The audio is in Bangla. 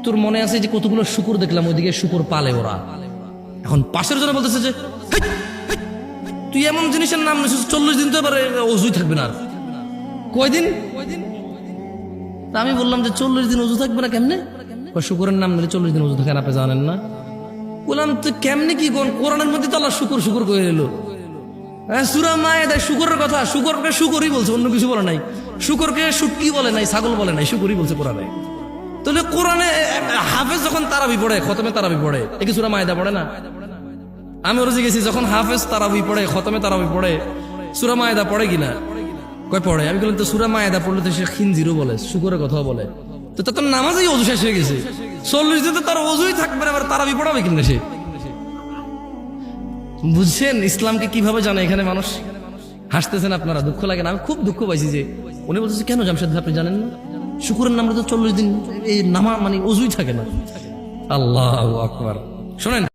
তোর মনে আছে যে কতগুলো শুকুর দেখলাম, ওইদিকে শুকুর পালে ওরা। এখন পাশের জন্য বলতেছে যে হেই, হেই, তুই এমন জিনিসের নাম নিছিস 40 দিন তো এবারে অজুই থাকবে না। আর কয়দিন? তা আমি বললাম যে 40 দিন অজু থাকবে না কেমনে? শুকুরের নাম নিলে 40 দিন অজু থাকে না, আপনি জানেন না? বললাম তো কেমনে কি কোরআনের মধ্যে তো আল্লাহ শুকুর শুকুর করে এলো। সূরা মায়েদায় শুকরের কথা, শুকরকে শুকরই বলছে, অন্য কিছু বলে নাই। শুকরকে শুটকি বলে নাই, ছাগল বলে নাই, শুকরই বলছে কোরআনে। তাহলে কোরআনে হাফেজ যখন তারাবি পড়ে, খতমে তারাবি পড়ে, একে সূরা মায়েদা পড়ে না? আমি ওরা জিজ্ঞেসি যখন হাফেজ তারাবি পড়ে, খতমে তারাবি পড়ে, সূরা মায়েদা পড়ে কিনা? কয় পড়ে। আমি বললাম তো সূরা মায়েদা পড়লে তো সে খিনজিরও বলে, শুকরের কথাও বলে। তো তার নামাজই অজু শেষ হয়ে গেছে, 40 দিন তো তার অজুই থাকবে না, আবার তারাবি পড়াবে কিনা সে? বুঝছেন ইসলামকে কিভাবে জানে এখানে মানুষ? হাসতেছেন আপনারা, দুঃখ লাগে না? আমি খুব দুঃখ পাইছি যে উনি বলতেছে কেন জামশেদ ভাই আপনি জানেন না শুকুরের নামে তো 40 দিন এই নামা মানে অজুই থাকে না। আল্লাহু আকবার। শোনেন।